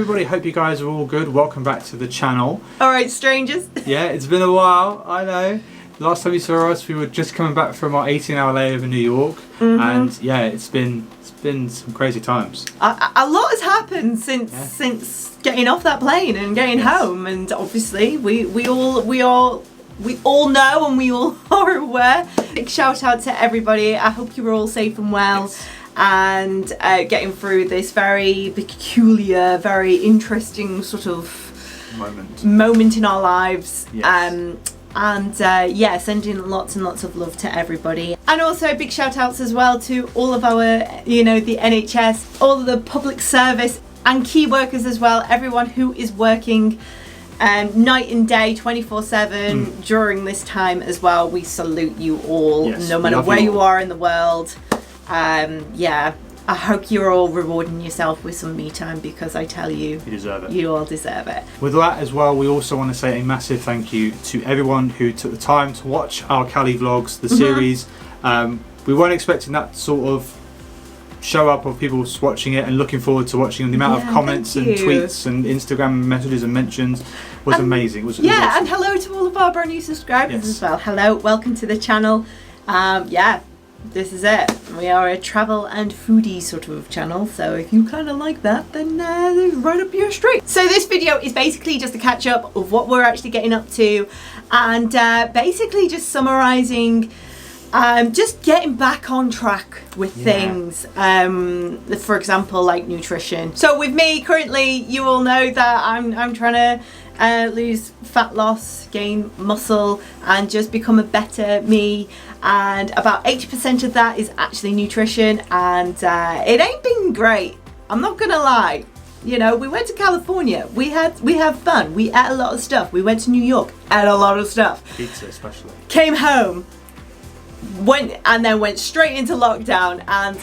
everybody, hope you guys are all good. Welcome back to the channel. Alright, strangers. Yeah, it's been a while, I know. Last time you saw us, we were just coming back from our 18-hour layover in New York. And yeah, it's been some crazy times. A lot has happened since getting off that plane and getting home, and obviously we all know and we all are aware. Big shout out to everybody. I hope you were all safe and well. And getting through this very peculiar, very interesting sort of moment in our lives. Sending lots and lots of love to everybody. And also big shout outs as well to all of our, the NHS, all of the public service and key workers as well, everyone who is working night and day 24/7 during this time as well. We salute you all, no matter where you are in the world. I hope you're all rewarding yourself with some me time, because I tell you, you deserve it. You all deserve it. With that as well, we also want to say a massive thank you to everyone who took the time to watch our Cali vlogs, the series. We weren't expecting that sort of show up of people watching it and looking forward to watching. The amount of comments and tweets and Instagram messages and mentions was amazing. It was awesome. And hello to all of our brand new subscribers as well. Hello, welcome to the channel. This is it. We are a travel and foodie sort of channel, so if you kind of like that, then right up your street. So this video is basically just a catch up of what we're actually getting up to, and basically just summarising, just getting back on track with things. For example, like nutrition. So with me currently, you all know that I'm trying to lose fat loss, gain muscle, and just become a better me. And about 80% of that is actually nutrition, and it ain't been great. I'm not gonna lie. We went to California. We had fun. We ate a lot of stuff. We went to New York, ate a lot of stuff. Pizza especially. Came home, went straight into lockdown and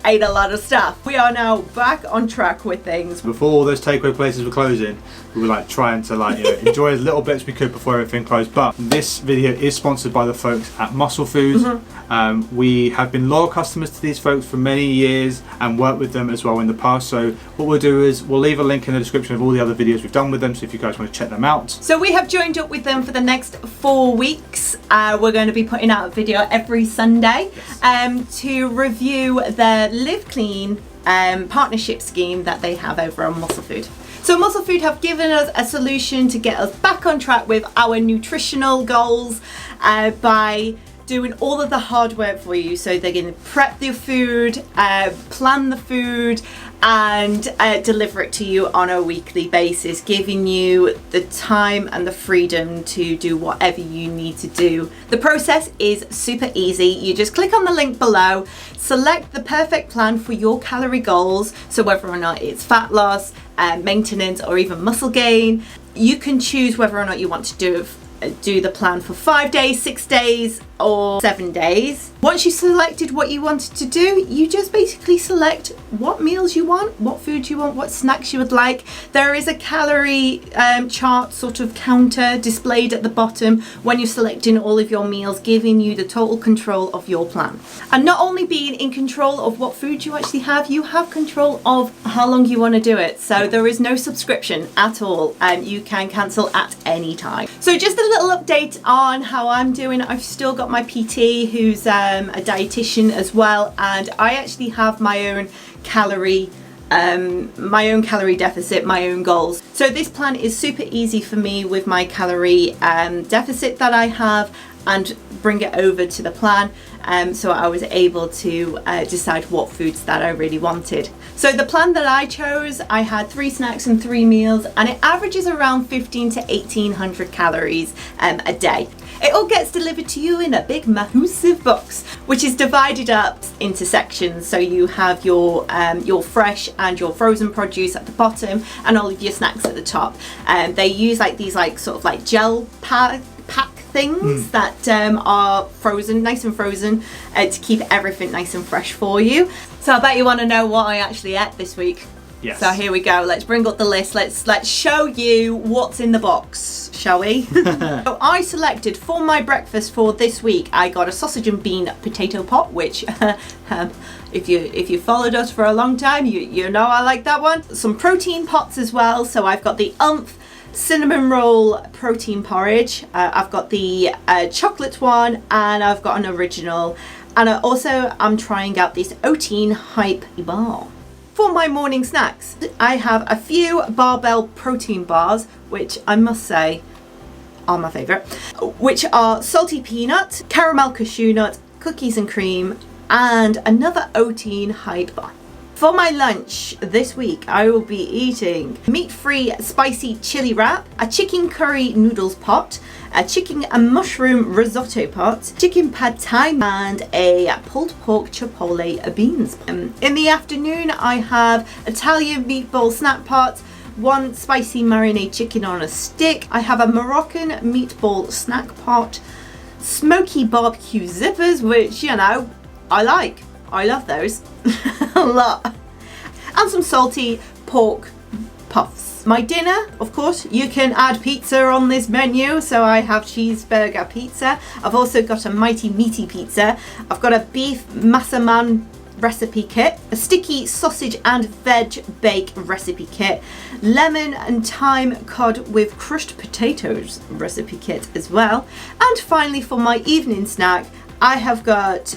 ate a lot of stuff. We are now back on track with things. Before all those takeaway places were closing, we were trying to enjoy as little bits we could before everything closed. But this video is sponsored by the folks at Musclefood. We have been loyal customers to these folks for many years and worked with them as well in the past. So what we'll do is we'll leave a link in the description of all the other videos we've done with them, so if you guys want to check them out. So we have joined up with them for the next 4 weeks. We're going to be putting out a video every Sunday to review their Live Clean partnership scheme that they have over on Musclefood. So Musclefood have given us a solution to get us back on track with our nutritional goals by doing all of the hard work for you. So they're going to prep the food, plan the food, and deliver it to you on a weekly basis, giving you the time and the freedom to do whatever you need to do. The process is super easy. You just click on the link below, select the perfect plan for your calorie goals. So whether or not it's fat loss, maintenance, or even muscle gain, you can choose whether or not you want to do the plan for 5 days, 6 days, or 7 days. Once you selected what you wanted to do, you just basically select what meals you want, what food you want, what snacks you would like. There is a calorie chart sort of counter displayed at the bottom when you're selecting all of your meals, giving you the total control of your plan. And not only being in control of what food you actually have, you have control of how long you want to do it. So there is no subscription at all, and you can cancel at any time. So just a little update on how I'm doing. I've still got my PT, who's a dietitian as well, and I actually have my own calorie deficit, my own goals. So this plan is super easy for me with my calorie deficit that I have, and bring it over to the plan. So I was able to decide what foods that I really wanted. So the plan that I chose, I had 3 snacks and 3 meals, and it averages around 15 to 1800 calories a day. It all gets delivered to you in a big massive box, which is divided up into sections. So you have your fresh and your frozen produce at the bottom, and all of your snacks at the top. They use these sort of gel pack things that are frozen, nice and frozen, to keep everything nice and fresh for you. So I bet you want to know what I actually ate this week. Yes. So here we go. Let's bring up the list. Let's show you what's in the box, shall we? So I selected for my breakfast for this week, I got a sausage and bean potato pot, which If you followed us for a long time, you know I like that one. Some protein pots as well. So I've got the cinnamon roll protein porridge. I've got the chocolate one, and I've got an original. And I'm trying out this oatine hype bar. For my morning snacks, I have a few barbell protein bars, which I must say are my favourite, which are salty peanut, caramel cashew nut, cookies and cream, and another oatine hype bar. For my lunch this week, I will be eating meat-free spicy chili wrap, a chicken curry noodles pot, a chicken and mushroom risotto pot, chicken pad thai, and a pulled pork chipotle beans. In the afternoon, I have Italian meatball snack pot, one spicy marinade chicken on a stick. I have a Moroccan meatball snack pot, smoky barbecue zippers, which, you know, I like. I love those a lot. And some salty pork puffs. My dinner, of course, you can add pizza on this menu. So I have cheeseburger pizza. I've also got a mighty meaty pizza. I've got a beef massaman recipe kit, a sticky sausage and veg bake recipe kit, lemon and thyme cod with crushed potatoes recipe kit as well. And finally, for my evening snack, I've got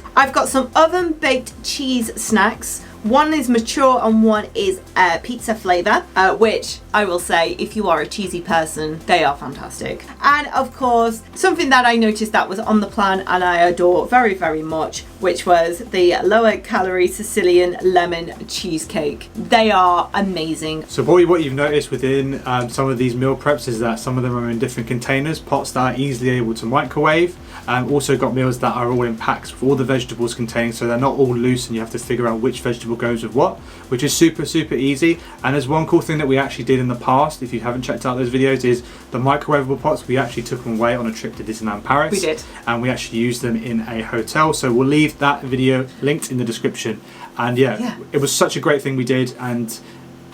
some oven baked cheese snacks. One is mature and one is pizza flavour, which I will say, if you are a cheesy person, they are fantastic. And of course, something that I noticed that was on the plan and I adore very, very much, which was the lower calorie Sicilian lemon cheesecake. They are amazing. So what you've noticed within some of these meal preps is that some of them are in different containers, pots that are easily able to microwave. Also got meals that are all in packs with all the vegetables contained, so they're not all loose and you have to figure out which vegetable goes with what, which is super, super easy. And there's one cool thing that we actually did in the past, if you haven't checked out those videos, is the microwavable pots. We actually took them away on a trip to Disneyland Paris. We did. And we actually used them in a hotel, so we'll leave that video linked in the description. And yeah, it was such a great thing we did. And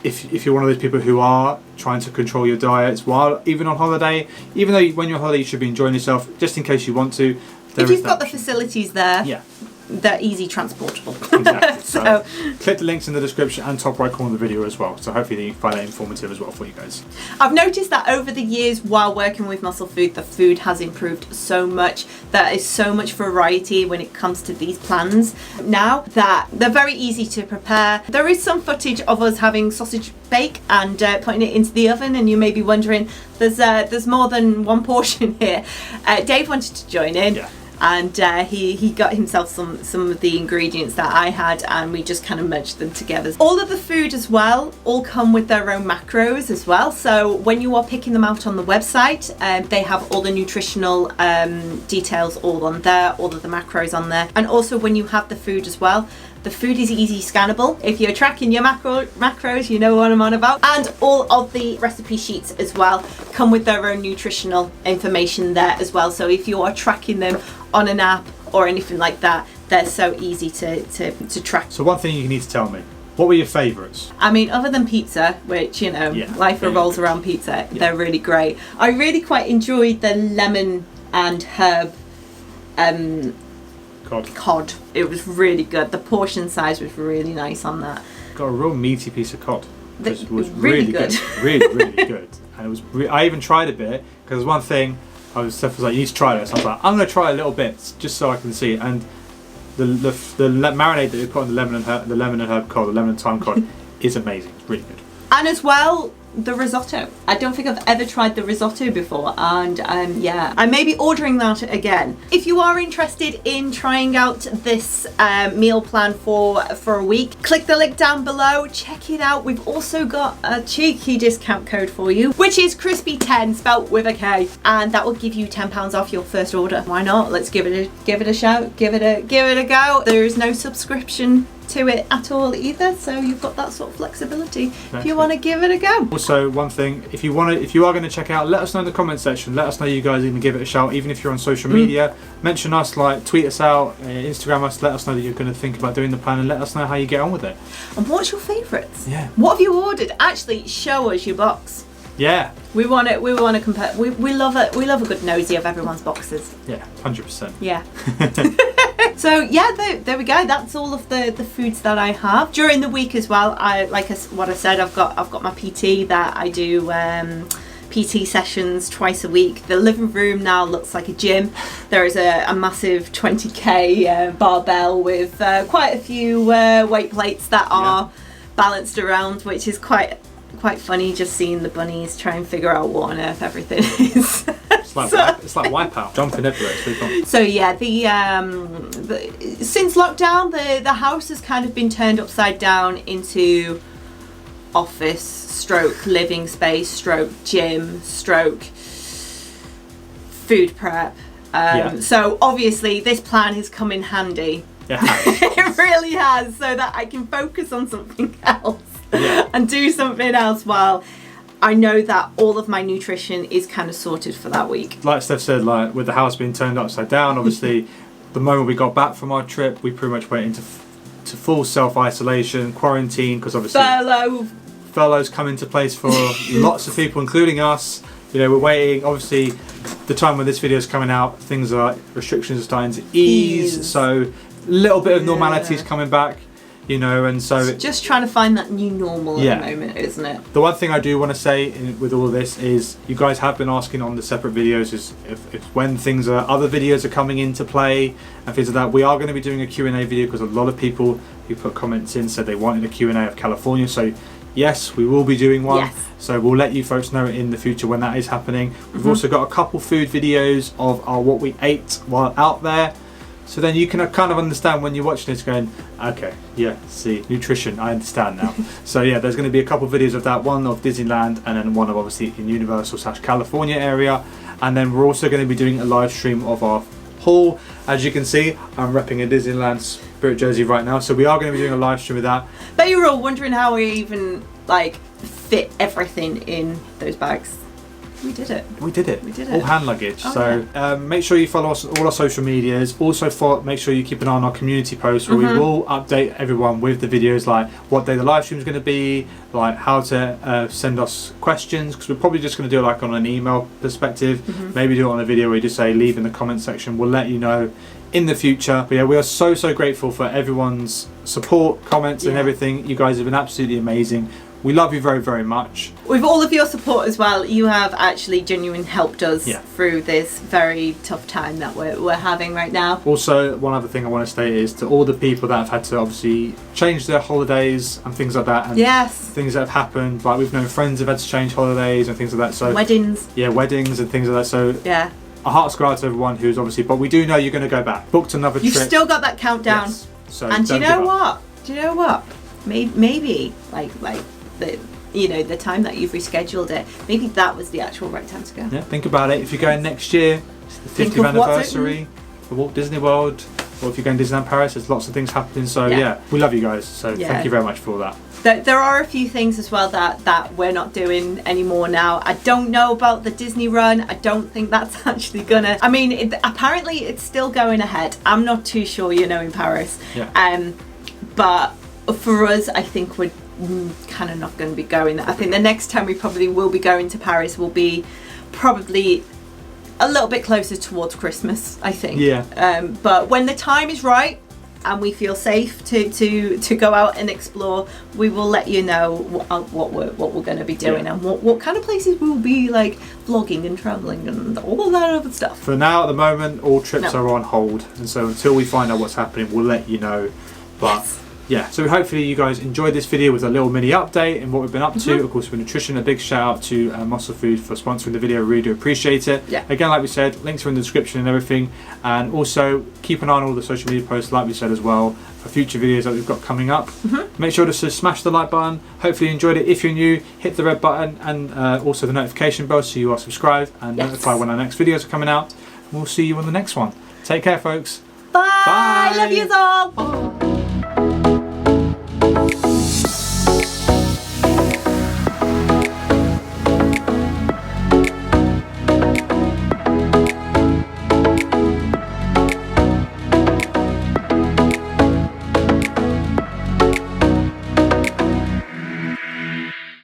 if you're one of those people who are trying to control your diets while even on holiday, even though when you're on holiday you should be enjoying yourself, just in case you want to, if you've got the facilities there, they're easy transportable. Exactly. So click the links in the description and top right corner of the video as well. So hopefully you find that informative as well for you guys. I've noticed that over the years while working with Musclefood, the food has improved so much. There is so much variety when it comes to these plans now that they're very easy to prepare. There is some footage of us having sausage bake and putting it into the oven, and you may be wondering, there's more than one portion here. Dave wanted to join in. Yeah. And he got himself some of the ingredients that I had, and we just kind of merged them together. All of the food as well all come with their own macros as well. So when you are picking them out on the website, they have all the nutritional details all on there, all of the macros on there. And also when you have the food as well, the food is easy scannable. If you're tracking your macros, you know what I'm on about. And all of the recipe sheets as well come with their own nutritional information there as well. So if you are tracking them on an app or anything like that, they're so easy to track. So one thing you need to tell me, what were your favourites? I mean, other than pizza, which, you know, life revolves around pizza, they're really great. I really quite enjoyed the lemon and herb cod. It was really good. The portion size was really nice on that. Got a real meaty piece of cod. It was really good. Really, really good. And it was. I even tried a bit because one thing Steph was like, "You need to try this." I was like, "I'm going to try a little bit just so I can see it." And the marinade that we put on the lemon and herb cod, the lemon and thyme cod, is amazing. It's really good. And as well, the risotto. I don't think I've ever tried the risotto before, and I may be ordering that again. If you are interested in trying out this meal plan for a week, click the link down below, check it out. We've also got a cheeky discount code for you, which is Krispy10 spelt with a K, and that will give you £10 off your first order. Why not? Let's give it a shout, give it a go. There is no subscription to it at all either, so you've got that sort of flexibility if you want to give it a go. Also, one thing, if you are going to check out, let us know in the comment section. Let us know you guys are going to give it a shout, even if you're on social media. Mention us, like tweet us out, Instagram us. Let us know that you're going to think about doing the plan, and let us know how you get on with it. And what's your favourites? Yeah. What have you ordered? Actually, show us your box. Yeah. We want to compare. We love it. We love a good nosy of everyone's boxes. Yeah, 100%. Yeah. So yeah, there we go. That's all of the foods that I have during the week as well. What I said, I've got my PT that I do. PT sessions twice a week. The living room now looks like a gym. There is a massive 20k barbell with quite a few weight plates that are balanced around, which is quite funny, just seeing the bunnies try and figure out what on earth everything is. It's like Wipeout, jumping everywhere. It's really fun. So yeah, since lockdown, the house has kind of been turned upside down into office stroke living space stroke gym stroke food prep. So obviously this plan has come in handy. It really has, so that I can focus on something else and do something else while I know that all of my nutrition is kind of sorted for that week. Like Steph said, like with the house being turned upside down, obviously the moment we got back from our trip, we pretty much went into full self-isolation, quarantine, because obviously furloughs come into place for lots of people, including us. You know, we're waiting. Obviously, the time when this video is coming out, restrictions are starting to ease. So a little bit of normality is coming back. You know, and so it's just trying to find that new normal at the moment, isn't it? The one thing I do want to say with all of this is, you guys have been asking on the separate videos is if when other videos are coming into play and things like that. We are going to be doing a Q&A video because a lot of people who put comments in said they wanted a Q&A of California. So yes, we will be doing one. Yes. So we'll let you folks know in the future when that is happening. We've also got a couple food videos of what we ate while out there. So then you can kind of understand when you're watching this going, okay, see, nutrition, I understand now. So yeah, there's going to be a couple of videos of that, one of Disneyland and then one of obviously in Universal/California area. And then we're also going to be doing a live stream of our haul. As you can see, I'm repping a Disneyland Spirit jersey right now. So we are going to be doing a live stream of that. But you were all wondering how we even fit everything in those bags. We did it. All hand luggage. Make sure you follow us on all our social medias. Also, make sure you keep an eye on our community posts where we will update everyone with the videos, like what day the live stream is going to be, like how to send us questions, because we're probably just going to do it like on an email perspective. Maybe do it on a video where you just say leave in the comment section. We'll let you know in the future. But yeah, we are so grateful for everyone's support, comments and everything. You guys have been absolutely amazing. We love you very, very much. With all of your support as well, you have actually genuinely helped us through this very tough time that we're having right now. Also, one other thing I want to state is to all the people that have had to obviously change their holidays and things like that, and things that have happened, like we've known friends have had to change holidays and things like that. So weddings. Yeah, weddings and things like that. So yeah. Our hearts go out to everyone who's obviously, but we do know you're going to go back. Booked another trip. You've still got that countdown. Yes. So and do you know what? Maybe the time that you've rescheduled it, maybe that was the actual right time to go. Yeah, think about it. If you're going next year, it's the 50th anniversary of Walt Disney World, or if you're going to Disneyland Paris, there's lots of things happening. So yeah, we love you guys. So thank you very much for all that. There are a few things as well that we're not doing anymore now. I don't know about the Disney run. I don't think that's actually gonna. I mean, apparently it's still going ahead. I'm not too sure, in Paris. Yeah. But for us, I think we're kind of not going to be going. I think the next time we probably will be going to Paris will be probably a little bit closer towards Christmas, I think. Yeah. But when the time is right and we feel safe to go out and explore, we will let you know what we're going to be doing and what kind of places we'll be vlogging and traveling and all of that other stuff. For now, at the moment, all trips are on hold, and so until we find out what's happening, we'll let you know. But yeah, so hopefully you guys enjoyed this video with a little mini update and what we've been up to. Of course, for nutrition, a big shout out to Musclefood for sponsoring the video. Really do appreciate it. Yeah. Again, like we said, links are in the description and everything. And also keep an eye on all the social media posts, like we said as well, for future videos that we've got coming up. Make sure to smash the like button. Hopefully you enjoyed it. If you're new, hit the red button and also the notification bell so you are subscribed and notified when our next videos are coming out. And we'll see you on the next one. Take care, folks. Bye. Bye. Love you all.